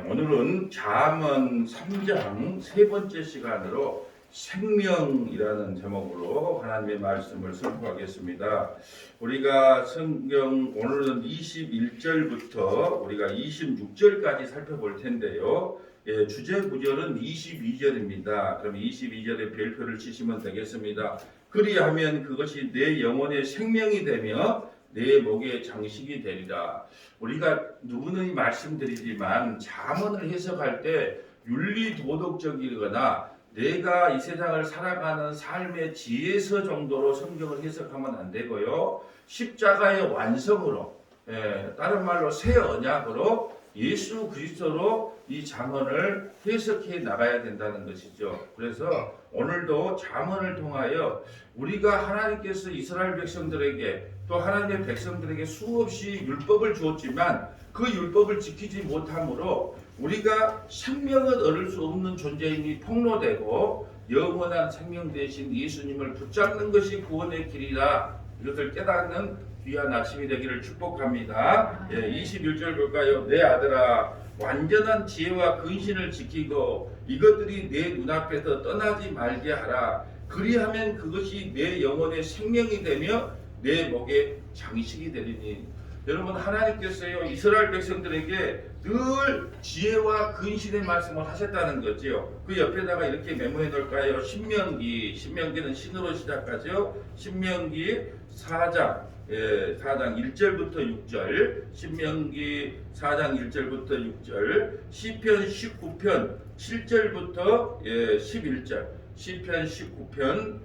오늘은 잠언 3장 세 번째 시간으로 생명이라는 제목으로 하나님의 말씀을 선포하겠습니다. 우리가 성경 오늘은 21절부터 우리가 26절까지 살펴볼 텐데요. 주제 구절은 22절입니다. 그럼 22절에 별표를 치시면 되겠습니다. 그리하면 그것이 내 영혼의 생명이 되며 내 목의 장식이 되리라. 우리가 누누이 말씀드리지만 잠언을 해석할 때 윤리 도덕적이거나 내가 이 세상을 살아가는 삶의 지혜서 정도로 성경을 해석하면 안 되고요. 십자가의 완성으로, 다른 말로 새 언약으로 예수 그리스도로 이 잠언을 해석해 나가야 된다는 것이죠. 그래서 오늘도 잠언을 통하여 우리가 하나님께서 이스라엘 백성들에게 또 하나님의 백성들에게 수없이 율법을 주었지만 그 율법을 지키지 못함으로 우리가 생명을 얻을 수 없는 존재임이 폭로되고 영원한 생명 대신 예수님을 붙잡는 것이 구원의 길이라, 이것을 깨닫는 귀한 아침이 되기를 축복합니다. 21절 볼까요? 내 아들아, 완전한 지혜와 근신을 지키고 이것들이 내 눈앞에서 떠나지 말게 하라. 그리하면 그것이 내 영혼의 생명이 되며 내 목의 장식이 되리니. 여러분, 하나님께서요 이스라엘 백성들에게 늘 지혜와 근신의 말씀을 하셨다는 거죠. 그 옆에다가 이렇게 메모해 놓을까요? 신명기는 신으로 시작하죠. 신명기 4장 1절부터 6절, 신명기 4장 1절부터 6절, 시편 19편 7절부터 11절, 시편 19편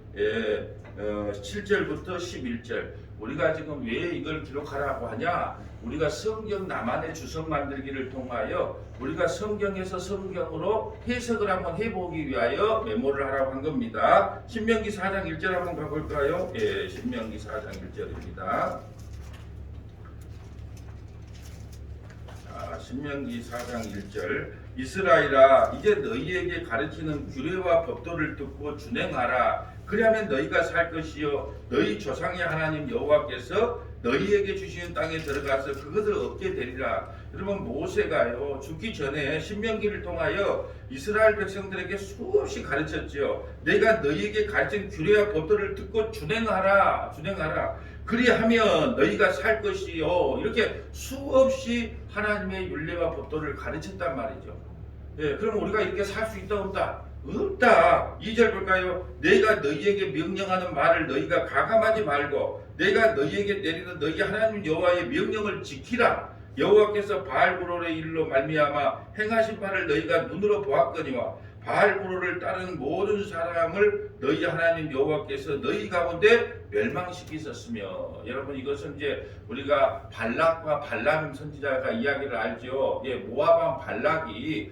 7절부터 11절. 우리가 지금 왜 이걸 기록하라고 하냐? 우리가 성경 나만의 주석 만들기를 통하여 우리가 성경에서 성경으로 해석을 한번 해보기 위하여 메모를 하라고 한 겁니다. 신명기 4장 1절 한번 가볼까요? 신명기 4장 1절입니다. 신명기 4장 1절. 이스라엘아, 이제 너희에게 가르치는 규례와 법도를 듣고 준행하라. 그리하면 너희가 살 것이요 너희 조상의 하나님 여호와께서 너희에게 주시는 땅에 들어가서 그것을 얻게 되리라. 여러분, 모세가요 죽기 전에 신명기를 통하여 이스라엘 백성들에게 수없이 가르쳤죠. 내가 너희에게 가르친 규례와 법도를 듣고 준행하라. 그리하면 너희가 살 것이요, 이렇게 수없이 하나님의 율례와 법도를 가르쳤단 말이죠. 그럼 우리가 이렇게 살 수 있다 없다? 없다. 2절 볼까요? 내가 너희에게 명령하는 말을 너희가 가감하지 말고 내가 너희에게 내리는 너희 하나님 여호와의 명령을 지키라. 여호와께서 바알브롤의 일로 말미암아 행하신 바를 너희가 눈으로 보았거니와 바알브롤을 따르는 모든 사람을 너희 하나님 여호와께서 너희 가운데 멸망시키셨으며. 여러분, 이것은 이제 우리가 발락과 발람 선지자가 이야기를 알죠. 모압 왕 발락이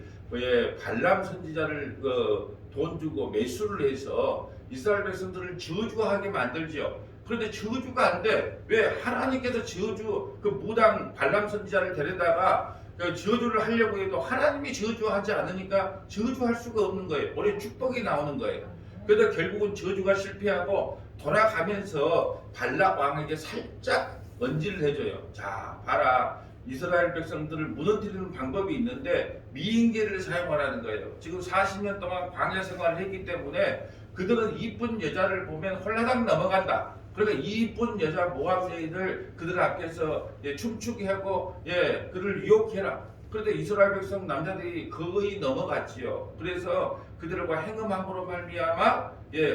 발람 선지자를 돈 주고 매수를 해서 이스라엘 백성들을 저주하게 만들죠. 그런데 저주가 안 돼. 왜? 하나님께서 저주, 그 무당 발람 선지자를 데려다가 저주를 하려고 해도 하나님이 저주하지 않으니까 저주할 수가 없는 거예요. 오히려 축복이 나오는 거예요. 그래서 결국은 저주가 실패하고 돌아가면서 발락 왕에게 살짝 언질을 해줘요. 자, 봐라. 이스라엘 백성들을 무너뜨리는 방법이 있는데 미인계를 사용하라는 거예요. 지금 40년 동안 광야 생활을 했기 때문에 그들은 이쁜 여자를 보면 홀라당 넘어간다. 그러니까 이쁜 여자 모압 여인을 그들 앞에서 춤추게 하고 그를 유혹해라. 그런데 이스라엘 백성 남자들이 거의 넘어갔지요. 그래서 그들과 행음함으로 말미암아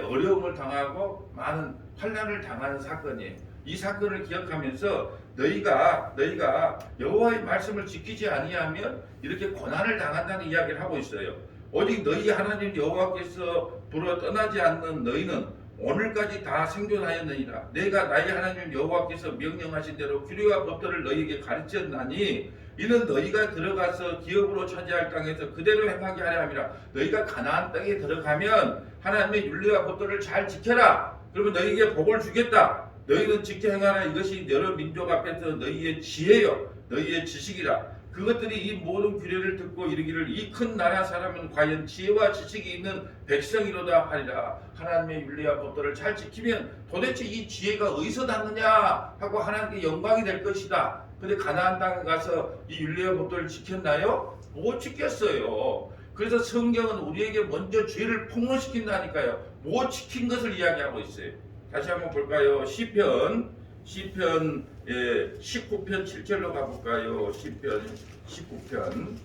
어려움을 당하고 많은 환난을 당하는 사건이에요. 이 사건을 기억하면서 너희가 여호와의 말씀을 지키지 아니하면 이렇게 고난을 당한다는 이야기를 하고 있어요. 오직 너희 하나님 여호와께서 불어 떠나지 않는 너희는 오늘까지 다 생존하였느니라. 내가 나의 하나님 여호와께서 명령하신 대로 규례와 법도를 너희에게 가르쳤나니 이는 너희가 들어가서 기업으로 차지할 땅에서 그대로 행하게 하려 함이라. 너희가 가나안 땅에 들어가면 하나님의 율례와 법도를 잘 지켜라. 그러면 너희에게 복을 주겠다. 너희는 지켜 행하라. 이것이 여러 민족 앞에서 너희의 지혜요 너희의 지식이라. 그것들이 이 모든 규례를 듣고 이르기를 이 큰 나라 사람은 과연 지혜와 지식이 있는 백성이로다 하리라. 하나님의 율례와 법도를 잘 지키면 도대체 이 지혜가 어디서 났느냐 하고 하나님께 영광이 될 것이다. 근데 가나안 땅에 가서 이 율례와 법도를 지켰나요? 못 지켰어요. 그래서 성경은 우리에게 먼저 죄를 폭로시킨다니까요. 못 지킨 것을 이야기하고 있어요. 다시 한번 볼까요? 시편 19편 7절로 가볼까요? 시편 19편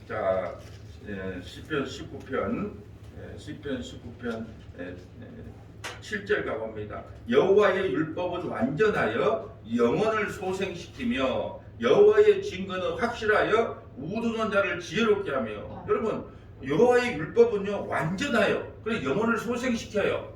자 시편 19편 7절 가봅니다. 여호와의 율법은 완전하여 영혼을 소생시키며 여호와의 증거는 확실하여 우두는 자를 지혜롭게 하며. 여러분, 여호와의 율법은요 완전하여 그래 영혼을 소생시켜요.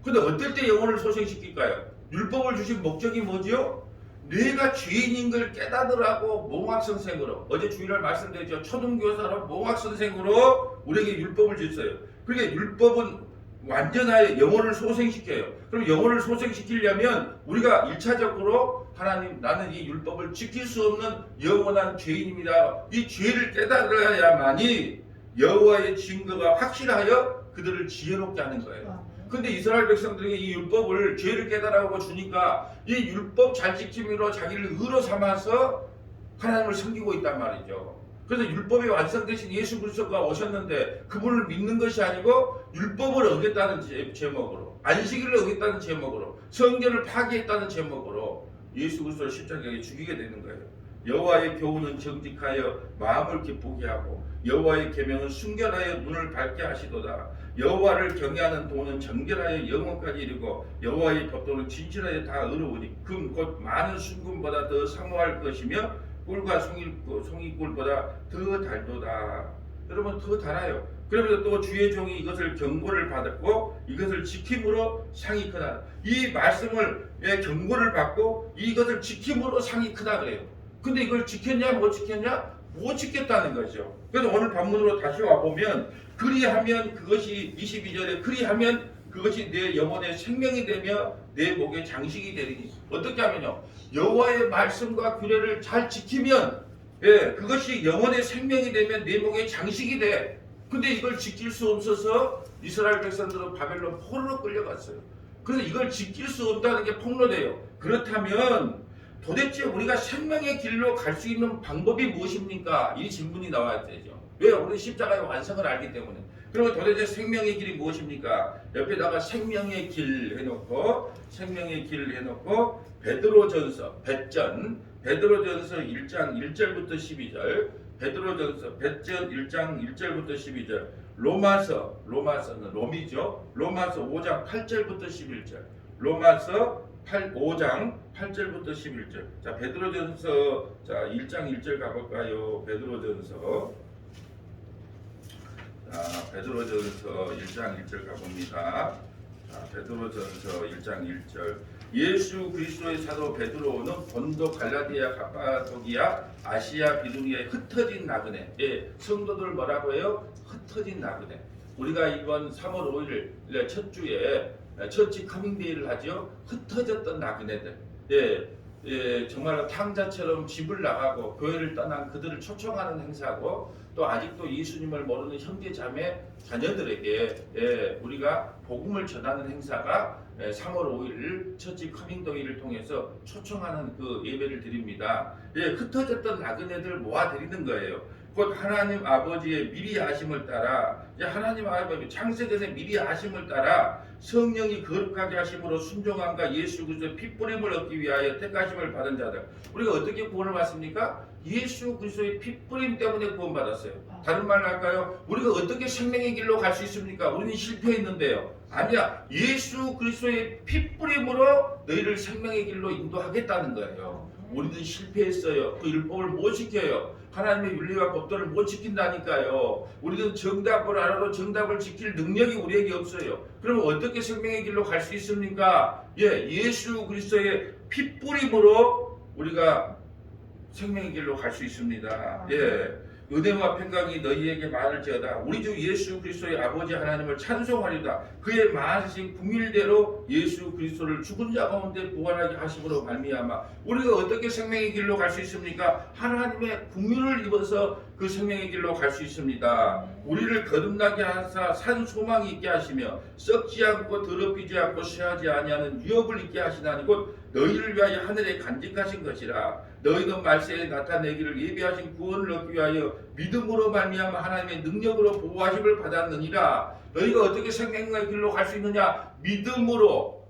근데 어떨 때 영혼을 소생시킬까요? 율법을 주신 목적이 뭐지요? 내가 죄인인 걸 깨닫으라고 몽학선생으로, 어제 주일날 말씀드렸죠. 초등교사로 몽학선생으로 우리에게 율법을 줬어요. 그러니까 율법은 완전하여 영혼을 소생시켜요. 그럼 영혼을 소생시키려면 우리가 1차적으로 하나님, 나는 이 율법을 지킬 수 없는 영원한 죄인입니다. 이 죄를 깨달아야만이 여호와의 증거가 확실하여 그들을 지혜롭게 하는 거예요. 근데 이스라엘 백성들에게 이 율법을 죄를 깨달아고 주니까 이 율법 잘 지킴으로 자기를 의로 삼아서 하나님을 섬기고 있단 말이죠. 그래서 율법이 완성되신 예수 그리스도가 오셨는데 그분을 믿는 것이 아니고 율법을 어겼다는 제목으로, 안식일을 어겼다는 제목으로, 성전을 파괴했다는 제목으로 예수 그리스도를 십자가에 죽이게 되는 거예요. 여호와의 교훈은 정직하여 마음을 기쁘게 하고 여호와의 계명은 순결하여 눈을 밝게 하시도다. 여호와를 경외하는 도는 정결하여 영원까지 이르고 여호와의 법도는 진실하여 다 의로우니 금 곧 많은 순금보다 더 사모할 것이며 꿀과 송이꿀보다 더 달도다. 여러분, 더 달아요. 그러면서 또 주의 종이 이것을 경고를 받았고 이것을 지킴으로 상이 크다. 이 말씀을 경고를 받고 이것을 지킴으로 상이 크다 그래요. 근데 이걸 지켰냐 못 지켰냐? 못 지켰다는 거죠. 그래서 오늘 본문으로 다시 와보면 그리하면 그것이 22절에 그리하면 그것이 내 영혼의 생명이 되며 내 목의 장식이 되리니. 어떻게 하면요? 여호와의 말씀과 규례를 잘 지키면 그것이 영혼의 생명이 되면 내 목의 장식이 돼. 근데 이걸 지킬 수 없어서 이스라엘 백성들은 바벨론 포로로 끌려갔어요. 그래서 이걸 지킬 수 없다는 게 폭로돼요. 그렇다면 도대체 우리가 생명의 길로 갈 수 있는 방법이 무엇입니까? 이 질문이 나와야 되죠. 왜요? 우리 십자가의 완성을 알기 때문에. 그러면 도대체 생명의 길이 무엇입니까? 옆에다가 생명의 길 해놓고 베드로전서 1장 1절부터 12절, 베드로전서 1장 1절부터 12절, 로마서는 롬이죠. 로마서 5장 8절부터 11절, 로마서 5장 8절부터 11절. 자, 베드로전서 1장 1절 가볼까요? 베드로전서 1장 1절 가봅니다. 베드로전서 1장 1절. 예수 그리스도의 사도 베드로는 본도, 갈라디아, 갑바도기아, 아시아, 비두니아에 흩어진 나그네. 성도들 뭐라고 해요? 흩어진 나그네. 우리가 이번 3월 5일 첫 주에 처치 커밍데이를 하죠. 흩어졌던 나그네들. 정말로 탕자처럼 집을 나가고 교회를 떠난 그들을 초청하는 행사고, 또 아직도 예수님을 모르는 형제 자매 자녀들에게 우리가 복음을 전하는 행사가 3월 5일 처치 커밍데이를 통해서 초청하는 그 예배를 드립니다. 흩어졌던 나그네들 모아드리는 거예요. 곧 하나님 아버지의 미리 아심을 따라, 하나님 아버지 창세전에 미리 아심을 따라 성령이 거룩하게 하심으로 순종함과 예수 그리스도의 핏뿌림을 얻기 위하여 택하심을 받은 자들. 우리가 어떻게 구원을 받습니까? 예수 그리스도의 핏뿌림 때문에 구원받았어요. 다른 말로 할까요? 우리가 어떻게 생명의 길로 갈 수 있습니까? 우리는 실패했는데요. 아니야. 예수 그리스도의 핏뿌림으로 너희를 생명의 길로 인도하겠다는 거예요. 우리는 실패했어요. 그 율법을 못 지켜요. 하나님의 윤리와 법도를 못 지킨다니까요. 우리는 정답을 알아도 정답을 지킬 능력이 우리에게 없어요. 그럼 어떻게 생명의 길로 갈 수 있습니까? 예수 그리스도의 핏뿌림으로 우리가 생명의 길로 갈 수 있습니다. 은혜와 평강이 너희에게 많을지어다. 우리 주 예수 그리스도의 아버지 하나님을 찬송하리다. 그의 많으신 궁일대로 예수 그리스도를 죽은 자 가운데 부활하게 하심으로 말미암아 우리가 어떻게 생명의 길로 갈 수 있습니까? 하나님의 궁유를 입어서 그 생명의 길로 갈 수 있습니다. 우리를 거듭나게 하사 산 소망이 있게 하시며 썩지 않고 더럽히지 않고 쇠하지 아니하는 유업을 있게 하시나니 곧 너희를 위하여 하늘에 간직하신 것이라. 너희는 말세에 나타내기를 예비하신 구원을 얻기 위하여 믿음으로 말미암아 하나님의 능력으로 보호하심을 받았느니라. 너희가 어떻게 생명의 길로 갈 수 있느냐? 믿음으로,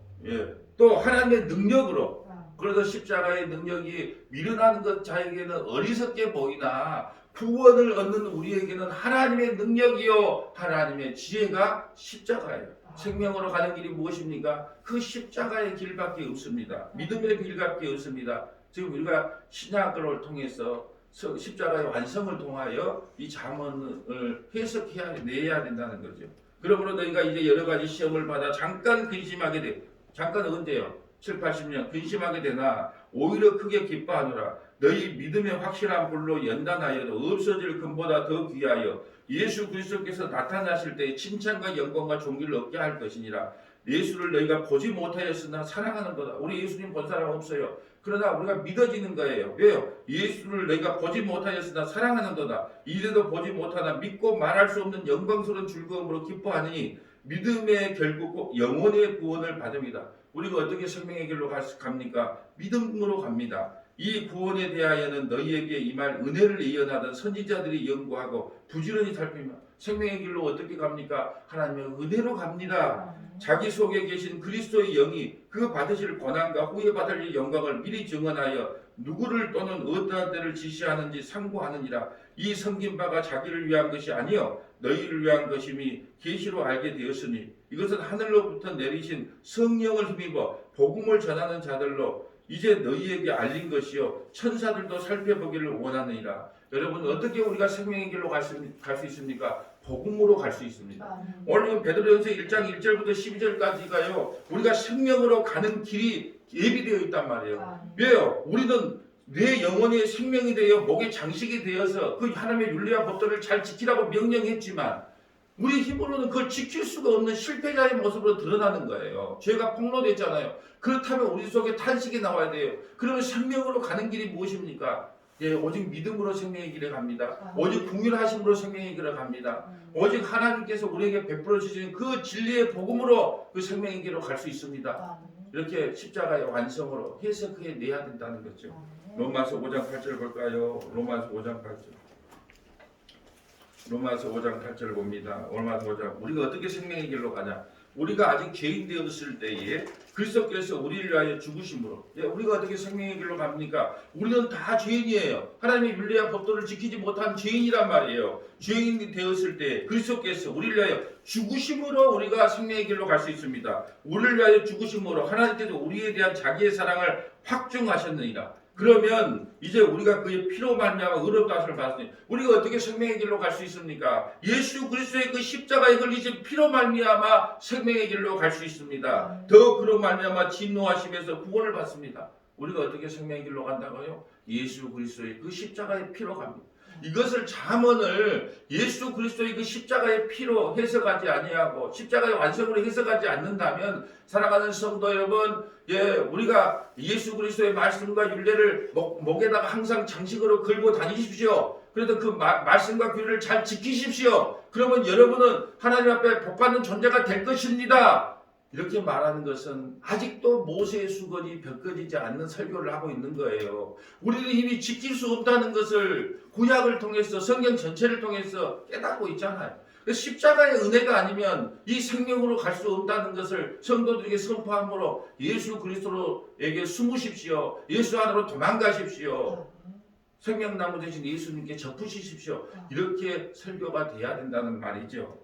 또 하나님의 능력으로. 그래서 십자가의 능력이 미련한 것 자에게는 어리석게 보이나 구원을 얻는 우리에게는 하나님의 능력이요 하나님의 지혜가 십자가예요. 생명으로 가는 길이 무엇입니까? 그 십자가의 길밖에 없습니다. 믿음의 길밖에 없습니다. 지금 우리가 신약을 통해서 십자가의 완성을 통하여 이 잠언을 해석해야 된다는 거죠. 그러므로 너희가 이제 여러 가지 시험을 받아 잠깐 근심하게 돼. 잠깐 언제요? 7, 80년 근심하게 되나 오히려 크게 기뻐하노라. 너희 믿음의 확실한 불로 연단하여도 없어질 금보다 더 귀하여 예수 그리스도께서 나타나실 때 칭찬과 영광과 존귀를 얻게 할 것이니라. 예수를 너희가 보지 못하였으나 사랑하는 거다. 우리 예수님 본 사람 없어요. 그러나 우리가 믿어지는 거예요. 왜요? 예수를 너희가 보지 못하였으나 사랑하는 거다. 이래도 보지 못하나 믿고 말할 수 없는 영광스러운 즐거움으로 기뻐하느니 믿음의 결국 꼭 영혼의 구원을 받습니다. 우리가 어떻게 생명의 길로 갑니까? 믿음으로 갑니다. 이 구원에 대하여는 너희에게 임할 은혜를 예언하던 선지자들이 연구하고 부지런히 살피며 생명의 길로 어떻게 갑니까? 하나님의 은혜로 갑니다. 자기 속에 계신 그리스도의 영이 그 받으실 권한과 후에 받을 영광을 미리 증언하여 누구를 또는 어떠한 때를 지시하는지 상고하느니라. 이 섬긴 바가 자기를 위한 것이 아니요 너희를 위한 것임이 계시로 알게 되었으니 이것은 하늘로부터 내리신 성령을 힘입어 복음을 전하는 자들로 이제 너희에게 알린 것이요 천사들도 살펴보기를 원하느니라. 여러분 어떻게 우리가 생명의 길로 갈 수 있습니까? 복음으로 갈 수 있습니다. 오늘 베드로전서 1장 1절부터 12절까지가요 우리가 생명으로 가는 길이 예비되어 있단 말이에요. 왜요? 우리는 내 영혼의 생명이 되어 목의 장식이 되어서 그 하나님의 윤리와 법도를 잘 지키라고 명령했지만 우리 힘으로는 그걸 지킬 수가 없는 실패자의 모습으로 드러나는 거예요. 죄가 폭로됐잖아요. 그렇다면 우리 속에 탄식이 나와야 돼요. 그러면 생명으로 가는 길이 무엇입니까? 오직 믿음으로 생명의 길에 갑니다. 오직 긍휼하심으로 생명의 길에 갑니다. 오직 하나님께서 우리에게 베풀어 주신 그 진리의 복음으로 그 생명의 길로 갈 수 있습니다. 이렇게 십자가의 완성으로 해석해 내야 된다는 거죠. 로마서 5장 8절 볼까요? 로마서 5장 8절. 로마서 5장 8절 봅니다. 로마서 5장. 우리가 어떻게 생명의 길로 가냐? 우리가 아직 죄인 되었을 때에 그리스도께서 우리를 위하여 죽으심으로 우리가 어떻게 생명의 길로 갑니까? 우리는 다 죄인이에요. 하나님의 윤리와 법도를 지키지 못한 죄인이란 말이에요. 죄인이 되었을 때 그리스도께서 우리를 위하여 죽으심으로 우리가 생명의 길로 갈 수 있습니다. 우리를 위하여 죽으심으로 하나님께서 우리에 대한 자기의 사랑을 확증하셨느니라. 그러면 이제 우리가 그의 피로 말미암아 의롭다 하심을 받았으니 우리가 어떻게 생명의 길로 갈 수 있습니까? 예수 그리스도의 그 십자가에 걸리신 피로 말미암아 생명의 길로 갈 수 있습니다. 더 그로 말미암아 진노하심에서 구원을 받습니다. 우리가 어떻게 생명의 길로 간다고요? 예수 그리스도의 그 십자가의 피로 갑니다. 이것을 잠언을 예수 그리스도의 그 십자가의 피로 해석하지 아니하고 십자가의 완성으로 해석하지 않는다면 사랑하는 성도 여러분, 우리가 예수 그리스도의 말씀과 율례를 목에다가 항상 장식으로 걸고 다니십시오. 그래도 그 말씀과 규례를 잘 지키십시오. 그러면 여러분은 하나님 앞에 복받는 존재가 될 것입니다. 이렇게 말하는 것은 아직도 모세의 수건이 벗겨지지 않는 설교를 하고 있는 거예요. 우리는 이미 지킬 수 없다는 것을 구약을 통해서 성경 전체를 통해서 깨닫고 있잖아요. 십자가의 은혜가 아니면 이 생명으로 갈 수 없다는 것을 성도들에게 선포함으로 예수 그리스도에게 숨으십시오. 예수 안으로 도망가십시오. 생명나무 대신 예수님께 접으시십시오. 이렇게 설교가 돼야 된다는 말이죠.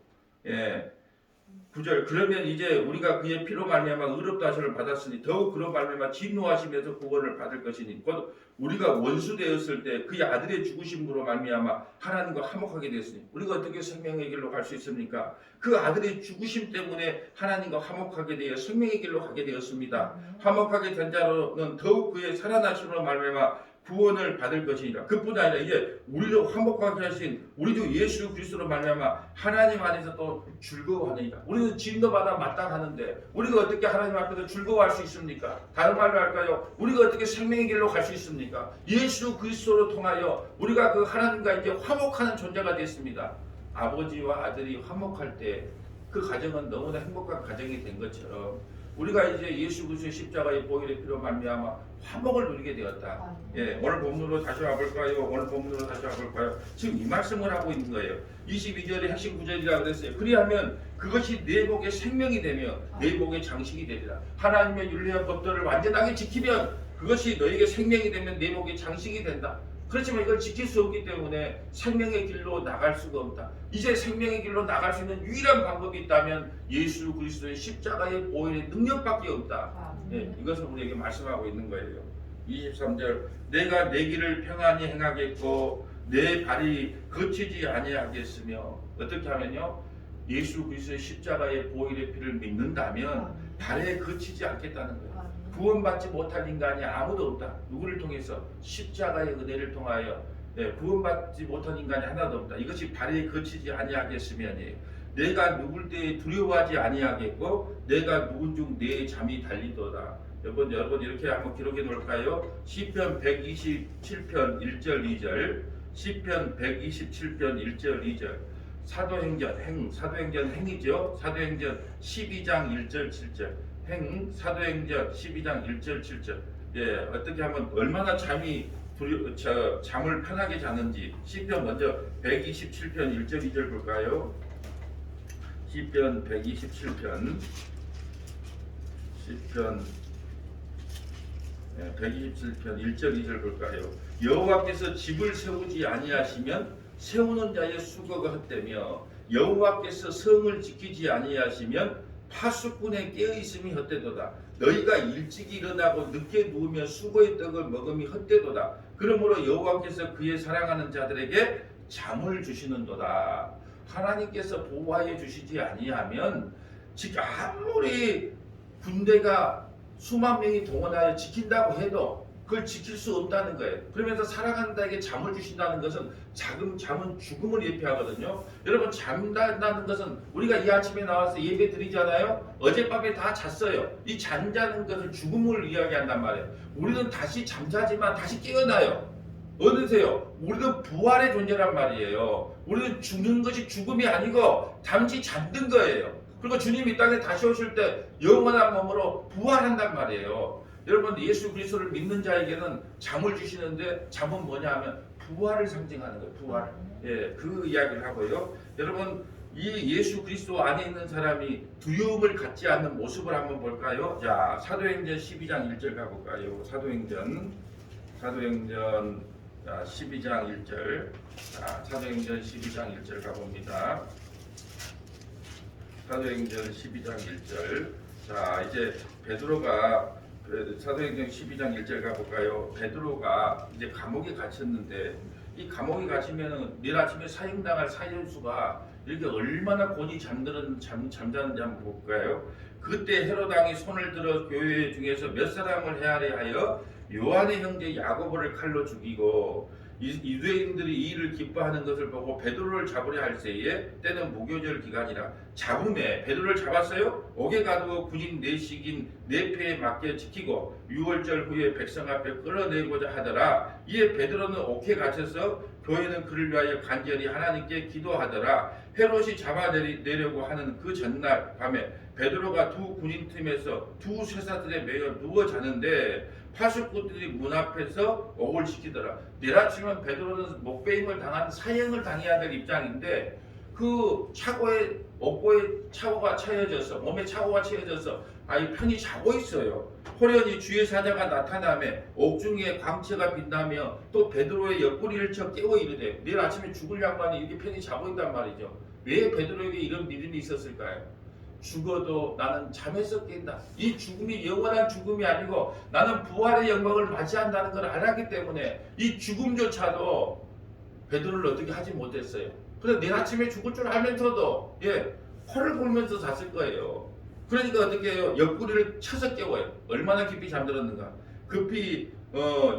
9절. 그러면 이제 우리가 그의 피로 말미암아 의롭다 하심을 받았으니 더욱 그로 말미암아 진노하심에서 구원을 받을 것이니 곧 우리가 원수 되었을 때 그의 아들의 죽으심으로 말미암아 하나님과 화목하게 되었으니 우리가 어떻게 생명의 길로 갈 수 있습니까? 그 아들의 죽으심 때문에 하나님과 화목하게 되어 생명의 길로 가게 되었습니다. 화목하게 된 자로는 더욱 그의 살아나심으로 말미암아 구원을 받을 것이니라. 그뿐 아니라 이제 우리를 화목하게 하신 우리 주 예수 그리스도로 말미암아 하나님 안에서 또 즐거워하느니라. 우리는 진노받아 마땅하는데 우리가 어떻게 하나님 앞에서 즐거워할 수 있습니까? 다른 말로 할까요? 우리가 어떻게 생명의 길로 갈 수 있습니까? 예수 그리스도로 통하여 우리가 그 하나님과 이제 화목하는 존재가 됐습니다. 아버지와 아들이 화목할 때 그 가정은 너무나 행복한 가정이 된 것처럼 우리가 이제 예수 그리스도의 십자가의 보혈의 피로 말미암아 화목을 누리게 되었다. 예, 오늘 본문으로 다시 와볼까요? 오늘 본문으로 다시 와볼까요? 지금 이 말씀을 하고 있는 거예요. 22절의 핵심 구절이라 그랬어요. 그리하면 그것이 내 복의 생명이 되며 내 복의 장식이 되리라. 하나님의 윤리와 법도를 완전하게 지키면 그것이 너에게 생명이 되면 내 복의 장식이 된다. 그렇지만 이걸 지킬 수 없기 때문에 생명의 길로 나갈 수가 없다. 이제 생명의 길로 나갈 수 있는 유일한 방법이 있다면 예수 그리스도의 십자가의 보혈의 능력밖에 없다. 예, 이것을 우리에게 말씀하고 있는 거예요. 23절 내가 내 길을 평안히 행하겠고 내 발이 거치지 아니하겠으며 어떻게 하면요? 예수 그리스도의 십자가의 보혈의 피를 믿는다면 발에 거치지 않겠다는 거예요. 구원받지 못할 인간이 아무도 없다. 누구를 통해서? 십자가의 은혜를 통하여 구원받지 못한 인간이 하나도 없다. 이것이 발에 거치지 아니하겠으면이에요. 내가 누굴 때 두려워하지 아니하겠고 내가 누군 중 내 잠이 달리도다. 여러분 이렇게 한번 기록해 놓을까요? 시편 127편 1절 2절 시편 127편 1절 2절 사도행전 행이죠. 사도행전 12장 1절 7절 사도행전 12장 1절 7절 예, 어떻게 하면 얼마나 잠을 편하게 자는지 시편 먼저 127편 1절 2절 볼까요? 시편 127편 127편 1절 2절 볼까요? 여호와께서 집을 세우지 아니하시면 세우는 자의 수고가 헛되며 여호와께서 성을 지키지 아니하시면 파수꾼의 깨어있음이 헛되도다. 너희가 일찍 일어나고 늦게 누우며 수고의 떡을 먹음이 헛되도다. 그러므로 여호와께서 그의 사랑하는 자들에게 잠을 주시는도다. 하나님께서 보호하여 주시지 아니하면 아무리 군대가 수만 명이 동원하여 지킨다고 해도 그걸 지킬 수 없다는 거예요. 그러면서 사랑하는 자에게 잠을 주신다는 것은 잠은 죽음을 예표하거든요. 여러분 잠자는 것은 우리가 이 아침에 나와서 예배 드리잖아요. 어젯밤에 다 잤어요. 이 잠자는 것은 죽음을 이야기한단 말이에요. 우리는 다시 잠자지만 다시 깨어나요. 어느새요? 우리는 부활의 존재란 말이에요. 우리는 죽는 것이 죽음이 아니고 잠시 잠든 거예요. 그리고 주님이 이 땅에 다시 오실 때 영원한 몸으로 부활한단 말이에요. 여러분 예수 그리스도를 믿는 자에게는 잠을 주시는데 잠은 뭐냐 하면 부활을 상징하는 거예요. 부활. 예, 그 이야기를 하고요. 여러분 이 예수 그리스도 안에 있는 사람이 두려움을 갖지 않는 모습을 한번 볼까요? 자, 사도행전 12장 1절 가볼까요? 사도행전 12장 1절. 자, 사도행전 12장 1절 가봅니다. 사도행전 12장 1절. 자, 이제 베드로가 사도행전 12장 1절 가볼까요? 베드로가 이제 감옥에 갇혔는데 이 감옥에 갇히면은 내일 아침에 사형당할 사형수가 이렇게 얼마나 곤히 잠자는지 한번 볼까요? 그때 헤롯 왕이 손을 들어 교회 중에서 몇 사람을 헤아려 하여 요한의 형제 야고보를 칼로 죽이고 유대인들이 이 일을 기뻐하는 것을 보고 베드로를 잡으려 할 때에 때는 무교절 기간이라 잡음에 베드로를 잡았어요. 옥에 가두어 군인 내식인 내패에 맡겨 지키고 6월절 후에 백성 앞에 끌어내고자 하더라. 이에 베드로는 옥에 갇혀서 교회는 그를 위하여 간절히 하나님께 기도하더라. 헤롯이 잡아내려고 하는 그 전날 밤에 베드로가 두 군인 틈에서 두 쇠사들에 매여 누워 자는데 파수꾼들이 문 앞에서 옥을 시키더라. 내일 아침은 베드로는 목베임을 당한 사형을 당해야 될 입장인데 그 옥고에 차고가 채워져서 몸에 차고가 채워져서 편히 자고 있어요. 호련히 주의 사자가 나타나며 옥중에 광채가 빛나며 또 베드로의 옆구리를 쳐 깨워 이르되 내일 아침에 죽을 양반이 이렇게 편히 자고 있단 말이죠. 왜 베드로에게 이런 믿음이 있었을까요? 죽어도 나는 잠에서 깬다. 이 죽음이 영원한 죽음이 아니고 나는 부활의 영광을 맞이한다는 걸 알았기 때문에 이 죽음조차도 베드로를 어떻게 하지 못했어요. 그래서 내일 아침에 죽을 줄 알면서도 코를 골면서 잤을 거예요. 그러니까 어떻게 해요? 옆구리를 쳐서 깨워요. 얼마나 깊이 잠들었는가. 급히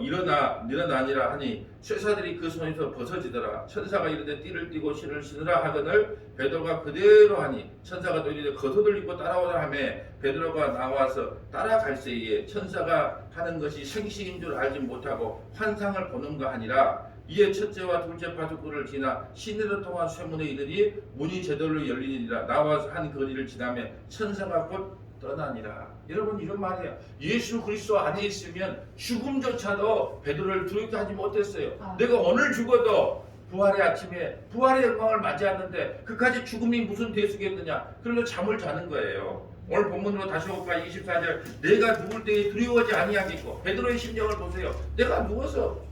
일어나니라 하니 쇠사들이 그 손에서 벗어지더라. 천사가 이르되 띠를 띠고 신을 신으라 하거늘 베드로가 그대로 하니 천사가 또 이르되 겉옷을 입고 따라오라 하며 베드로가 나와서 따라갈새에 천사가 하는 것이 생식인 줄 알지 못하고 환상을 보는가 하니라. 이에 첫째와 둘째 파수꾼을 지나 시내로 통한 쇠문에 이르니 문이 제대로 열리니라. 나와서 한 거리를 지나며 천사가 곧 떠나니라. 여러분 이런 말이에요. 예수 그리스도 안에 있으면 죽음조차도 베드로를 두렵게 하지 못했어요. 내가 오늘 죽어도 부활의 아침에 부활의 영광을 맞이하는데 그까지 죽음이 무슨 대수겠느냐. 그래서 잠을 자는 거예요. 오늘 본문으로 다시 올까 24절 내가 누울 때에 두려워하지 아니하겠고 베드로의 심정을 보세요. 내가 누워서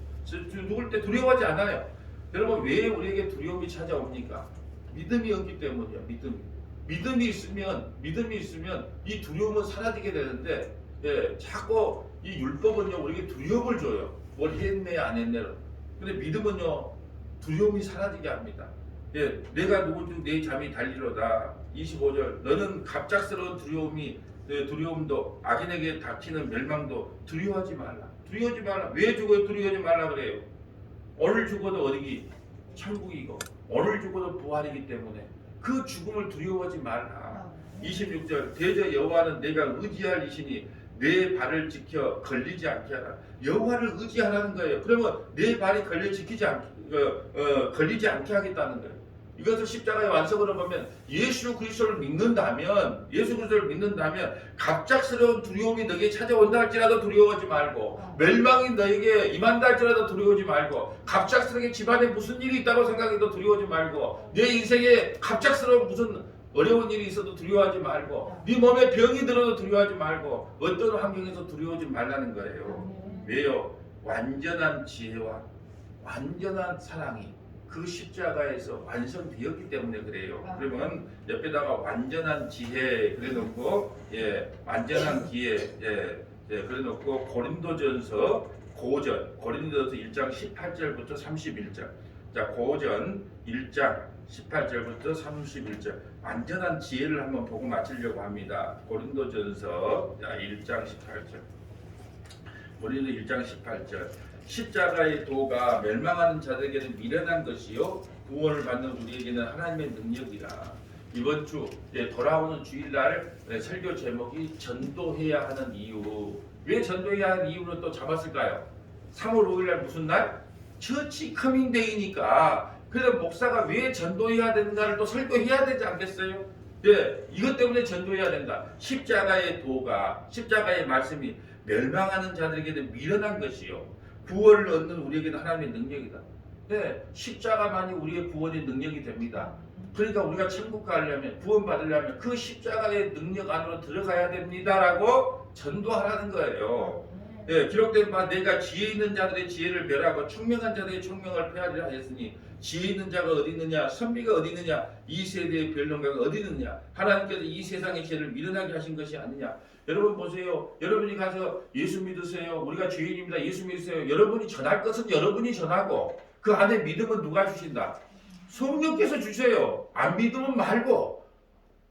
누울 때 두려워하지 않아요. 여러분 왜 우리에게 두려움이 찾아옵니까? 믿음이 없기 때문이에요. 믿음이 있으면 이 두려움은 사라지게 되는데 자꾸 이 율법은요 우리에게 두려움을 줘요. 뭘 했네 안 했네로. 근데 믿음은요 두려움이 사라지게 합니다. 내가 누구든 내 잠이 달리로다. 25절 너는 갑작스러운 두려움도 악인에게 닥치는 멸망도 두려워하지 말라. 왜 죽어요? 두려워하지 말라 그래요. 오늘 죽어도 어디기? 천국이고 오늘 죽어도 부활이기 때문에 그 죽음을 두려워하지 말라. 26절 대저 여호와는 내가 의지할 이시니 내 발을 지켜 걸리지 않게 하라. 여호와를 의지하라는 거예요. 그러면 내 발이 걸리지 않게 하겠다는 거예요. 이것을 십자가의 완성으로 보면 예수 그리스도를 믿는다면 갑작스러운 두려움이 너에게 찾아온다 할지라도 두려워하지 말고 멸망이 너에게 임한다 할지라도 두려워하지 말고 갑작스럽게 집안에 무슨 일이 있다고 생각해도 두려워하지 말고 내 인생에 갑작스러운 무슨 어려운 일이 있어도 두려워하지 말고 네 몸에 병이 들어도 두려워하지 말고 어떤 환경에서 두려워하지 말라는 거예요. 왜요? 완전한 지혜와 완전한 사랑이 그 십자가에서 완성되었기 때문에 그래요. 그러면 옆에다가 완전한 지혜 그래놓고 완전한 기회 그래놓고 고린도전서 1장 18절부터 31절. 자 고전 1장 18절부터 31절 완전한 지혜를 한번 보고 마치려고 합니다. 고린도전서 1장 18절. 고린도 1장 18절. 십자가의 도가 멸망하는 자들에게는 미련한 것이요 구원을 받는 우리에게는 하나님의 능력이라. 이번 주 돌아오는 주일날 설교 제목이 전도해야 하는 이유. 왜 전도해야 하는 이유를 또 잡았을까요? 3월 5일날 무슨 날? 처치 커밍데이니까. 그래서 목사가 왜 전도해야 되는가를 또 설교해야 되지 않겠어요? 이것 때문에 전도해야 된다. 십자가의 도가 십자가의 말씀이 멸망하는 자들에게는 미련한 것이요 구원을 얻는 우리에게는 하나님의 능력이다. 십자가만이 우리의 구원의 능력이 됩니다. 그러니까 우리가 천국 가려면 구원 받으려면 그 십자가의 능력 안으로 들어가야 됩니다라고 전도하라는 거예요. 기록된 바 내가 지혜 있는 자들의 지혜를 멸하고 총명한 자들의 총명을 폐하리라 하였으니 지혜 있는 자가 어디 있느냐 선비가 어디 있느냐 이 세대의 변론가가 어디 있느냐 하나님께서 이 세상의 죄를 미련하게 하신 것이 아니냐. 여러분 보세요. 여러분이 가서 예수 믿으세요. 우리가 죄인입니다. 예수 믿으세요. 여러분이 전할 것은 여러분이 전하고 그 안에 믿음은 누가 주신다? 성령께서 주세요. 안 믿으면 말고.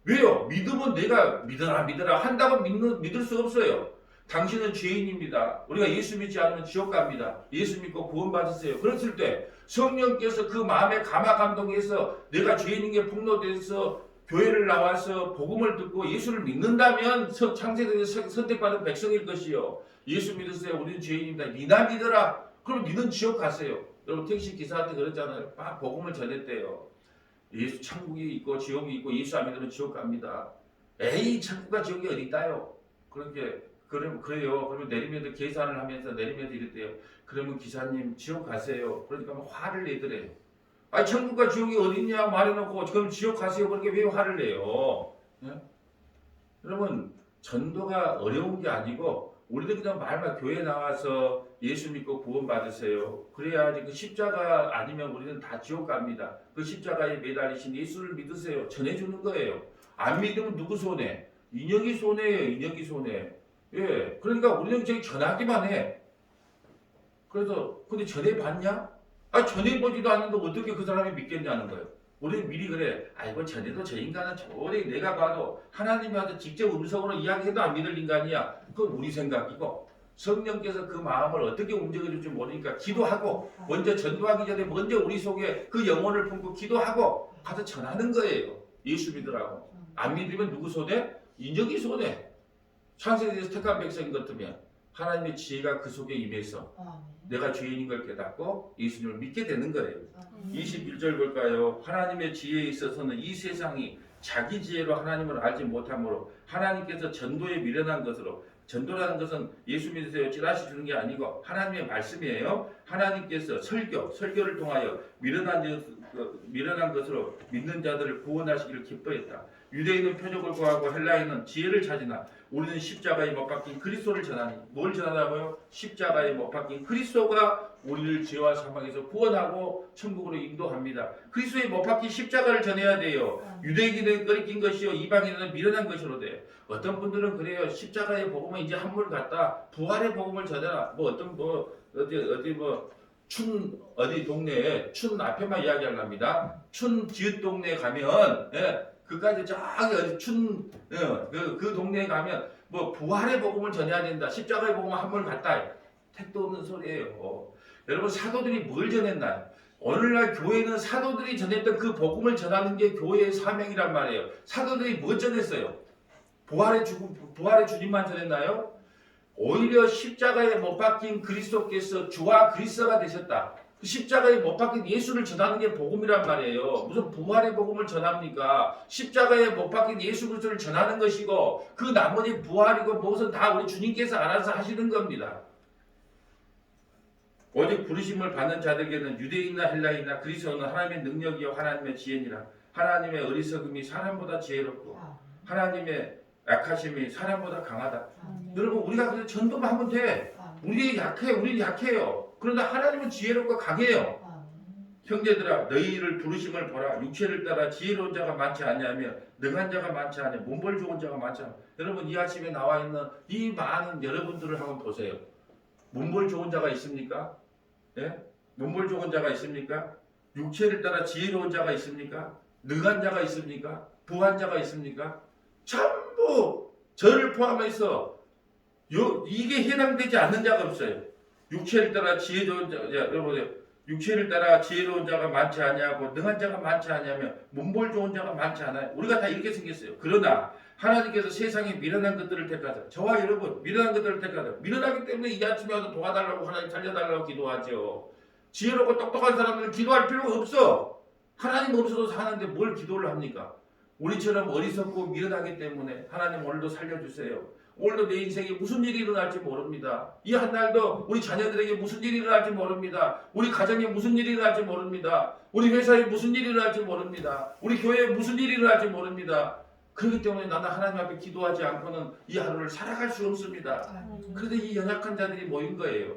왜요? 믿음은 내가 믿어라 한다고 믿을 수 없어요. 당신은 죄인입니다. 우리가 예수 믿지 않으면 지옥 갑니다. 예수 믿고 구원 받으세요. 그랬을 때 성령께서 그 마음에 감화 감동해서 내가 죄인인 게 폭로돼서 교회를 나와서 복음을 듣고 예수를 믿는다면 창세기에서 선택받은 백성일 것이요. 예수 믿으세요. 우리는 죄인입니다. 니나 믿어라. 그럼 니는 지옥 가세요. 여러분 택시 기사한테 그랬잖아요. 막 복음을 전했대요. 예수 천국이 있고 지옥이 있고 예수 안 믿으면 지옥 갑니다. 에이 천국과 지옥이 어디 있다요. 그래요. 그러면 내리면서 계산을 하면서 내리면서 이랬대요. 그러면 기사님 지옥 가세요. 그러니까 막 화를 내더래요. 아 천국과 지옥이 어딨냐 말해놓고 그럼 지옥 가세요. 그렇게 왜 화를 내요? 여러분 전도가 어려운 게 아니고 우리도 그냥 말만 교회 나와서 예수 믿고 구원 받으세요. 그래야지 그 십자가 아니면 우리는 다 지옥 갑니다. 그 십자가에 매달리신 예수를 믿으세요. 전해주는 거예요. 안 믿으면 누구 손해? 인혁이 손해예요. 인혁이 손해. 그러니까 우리는 저기 전하기만 해. 그래서 근데 전해봤냐? 전해보지도 않는데 어떻게 그 사람이 믿겠냐는 거예요. 우리는 미리 그래. 아이고 전해도 저 인간은 저리 내가 봐도 하나님한테 직접 음성으로 이야기해도 안 믿을 인간이야. 그건 우리 생각이고 성령께서 그 마음을 어떻게 움직여줄지 모르니까 기도하고 먼저 전도하기 전에 먼저 우리 속에 그 영혼을 품고 기도하고 가서 전하는 거예요. 예수 믿으라고. 안 믿으면 누구 손해? 인적이 손해. 창세기에서 택한 백성인 것 같으면 하나님의 지혜가 그 속에 임해서 내가 죄인인 걸 깨닫고 예수님을 믿게 되는 거예요. 21절 볼까요? 하나님의 지혜에 있어서는 이 세상이 자기 지혜로 하나님을 알지 못함으로 하나님께서 전도에 미련한 것으로, 전도라는 것은 예수 믿으세요 찌라시 주는 게 아니고 하나님의 말씀이에요. 하나님께서 설교를 통하여 미련한 것으로 믿는 자들을 구원하시기를 기뻐했다. 유대인은 표적을 구하고 헬라인은 지혜를 찾으나 우리는 십자가에 못 박힌 그리스도를 전하니. 뭘 전하라고요? 십자가에 못 박힌 그리스도가 우리를 죄와 사망에서 구원하고 천국으로 인도합니다. 그리스도에 못 박힌 십자가를 전해야 돼요. 유대인은 끓인 것이요 이방인은 미련한 것으로 돼. 어떤 분들은 그래요. 십자가의 복음은 이제 한물 갔다. 부활의 복음을 전해라. 어디 동네에 춘 앞에만 이야기하랍니다. 춘 지읒 동네에 가면 그까지 저기 어디 그 동네에 가면 뭐 부활의 복음을 전해야 된다. 십자가의 복음은 한물 갔다. 택도 없는 소리예요. 여러분 사도들이 뭘 전했나요? 오늘날 교회는 사도들이 전했던 그 복음을 전하는 게 교회의 사명이란 말이에요. 사도들이 뭐 전했어요? 부활의 주님만 전했나요? 오히려 십자가에 못 박힌 그리스도께서 주와 그리스도가 되셨다. 그 십자가에 못 박힌 예수를 전하는 게 복음이란 말이에요. 무슨 부활의 복음을 전합니까? 십자가에 못 박힌 예수 그리스도를 전하는 것이고 그 나머지 부활이고 무엇은 다 우리 주님께서 알아서 하시는 겁니다. 오직 부르심을 받는 자들에게는 유대인이나 헬라인이나 그리스도는 하나님의 능력이요 하나님의 지혜니라. 하나님의 어리석음이 사람보다 지혜롭고 하나님의 약하심이 사람보다 강하다. 여러분 우리가 그냥 전도만 하면 돼. 우리는 약해요. 그런데 하나님은 지혜롭고 강해요. 형제들아 너희를 부르심을 보라. 육체를 따라 지혜로운 자가 많지 않냐며 능한 자가 많지 않냐 몸벌 좋은 자가 많지 않냐. 여러분 이 아침에 나와 있는 이 많은 여러분들을 한번 보세요. 몸벌 좋은 자가 있습니까? 예? 몸벌 좋은 자가 있습니까? 육체를 따라 지혜로운 자가 있습니까? 능한 자가 있습니까? 부한 자가 있습니까? 전부 저를 포함해서 이게 해당되지 않는 자가 없어요. 육체를 따라 지혜로운 자, 여러분 육체를 따라 지혜로운 자가 많지 않냐고 능한 자가 많지 않냐면 몸볼 좋은 자가 많지 않아요. 우리가 다 이렇게 생겼어요. 그러나 하나님께서 세상에 미련한 것들을 택하사 저와 여러분 미련한 것들을 택하사 미련하기 때문에 이 아침에 와서 도와달라고 하나님 살려달라고 기도하죠. 지혜롭고 똑똑한 사람들은 기도할 필요가 없어. 하나님 없어도 사는데 뭘 기도를 합니까? 우리처럼 어리석고 미련하기 때문에 하나님 오늘도 살려주세요. 오늘도 내 인생에 무슨 일이 일어날지 모릅니다. 이 한 날도 우리 자녀들에게 무슨 일이 일어날지 모릅니다. 우리 가정에 무슨 일이 일어날지 모릅니다. 우리 회사에 무슨 일이 일어날지 모릅니다. 우리 교회에 무슨 일이 일어날지 모릅니다. 그렇기 때문에 나는 하나님 앞에 기도하지 않고는 이 하루를 살아갈 수 없습니다. 그런데 이 연약한 자들이 모인 거예요.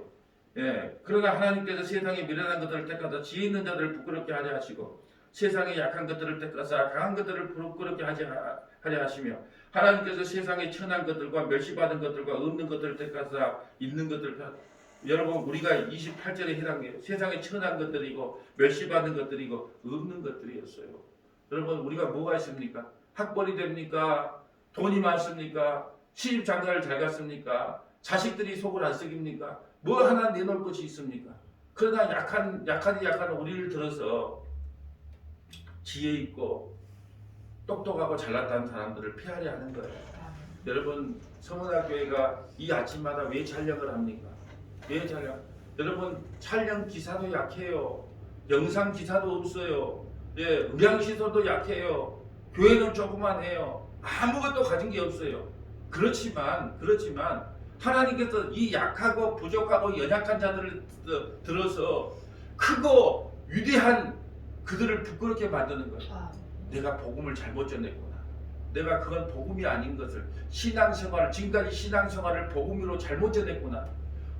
예. 그러나 하나님께서 세상에 미련한 것들을 택하사 지혜 있는 자들을 부끄럽게 하려 하시고 세상에 약한 것들을 택하사 강한 것들을 부끄럽게 하려 하시며 하나님께서 세상에 천한 것들과 멸시받은 것들과 없는 것들을 택하사 있는 것들을 여러분 우리가 28절에 해당해요. 세상에 천한 것들이고 멸시받은 것들이고 없는 것들이었어요. 여러분 우리가 뭐가 있습니까? 학벌이 됩니까? 돈이 많습니까? 시집 장가를 잘 갔습니까? 자식들이 속을 안 썩입니까? 뭐 하나 내놓을 것이 있습니까? 그러나 약한 우리를 들어서 지혜 있고 똑똑하고 잘났다는 사람들을 피하려 하는 거예요. 여러분 성원학교회가 이 아침마다 왜 촬영을 합니까? 왜 촬영? 여러분 촬영 기사도 약해요. 영상 기사도 없어요. 예, 음향시설도 약해요. 교회는 조그만해요. 아무것도 가진 게 없어요. 그렇지만 하나님께서 이 약하고 부족하고 연약한 자들을 들어서 크고 위대한 그들을 부끄럽게 만드는 거예요. 내가 복음을 잘못 전했구나. 내가 그건 복음이 아닌 것을 지금까지 신앙생활을 복음으로 잘못 전했구나.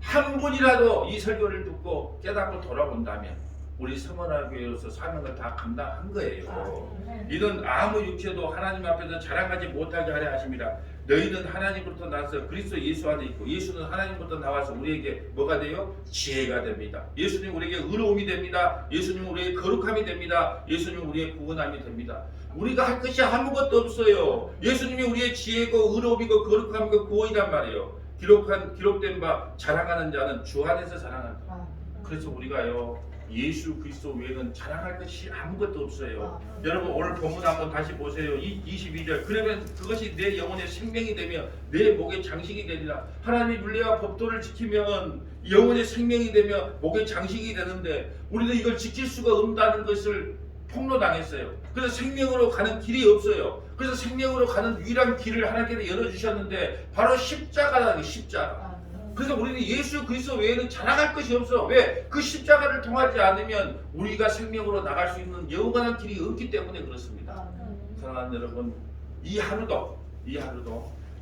한 분이라도 이 설교를 듣고 깨닫고 돌아온다면 우리 서문화교회로서 사명을 다 감당한 거예요. 이런 아무 육체도 하나님 앞에서 자랑하지 못하게 하려 하심이라. 너희는 하나님으로부터 나와서 그리스도 예수 안에 있고 예수는 하나님으로부터 나와서 우리에게 뭐가 돼요? 지혜가 됩니다. 예수님 우리에게 의로움이 됩니다. 예수님 우리에게 거룩함이 됩니다. 예수님 우리의 구원함이 됩니다. 우리가 할 것이 아무것도 없어요. 예수님이 우리의 지혜고 의로움이고 거룩함이고 구원이란 말이에요. 기록된 바 자랑하는 자는 주 안에서 자랑한다. 그래서 우리가요 예수 그리스도 외에는 자랑할 것이 아무것도 없어요. 여러분 오늘 본문 한번 다시 보세요. 22절 그러면 그것이 내 영혼의 생명이 되며 내 목의 장식이 되리라. 하나님의 율례와 법도를 지키면 영혼의 생명이 되며 목의 장식이 되는데 우리는 이걸 지킬 수가 없다는 것을 폭로당했어요. 그래서 생명으로 가는 길이 없어요. 그래서 생명으로 가는 유일한 길을 하나님께서 열어주셨는데 바로 십자가다. 십자가. 그래서 우리는 예수 그리스도 외에는 자랑할 것이 없어. 왜? 그 십자가를 통하지 않으면 우리가 생명으로 나갈 수 있는 영원한 길이 없기 때문에 그렇습니다. 사랑하는 여러분, 이 하루도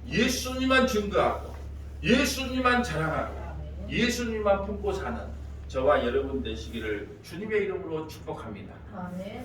예수님만 증거하고 예수님만 자랑하고 예수님만 품고 사는 저와 여러분 되시기를 주님의 이름으로 축복합니다. 아멘.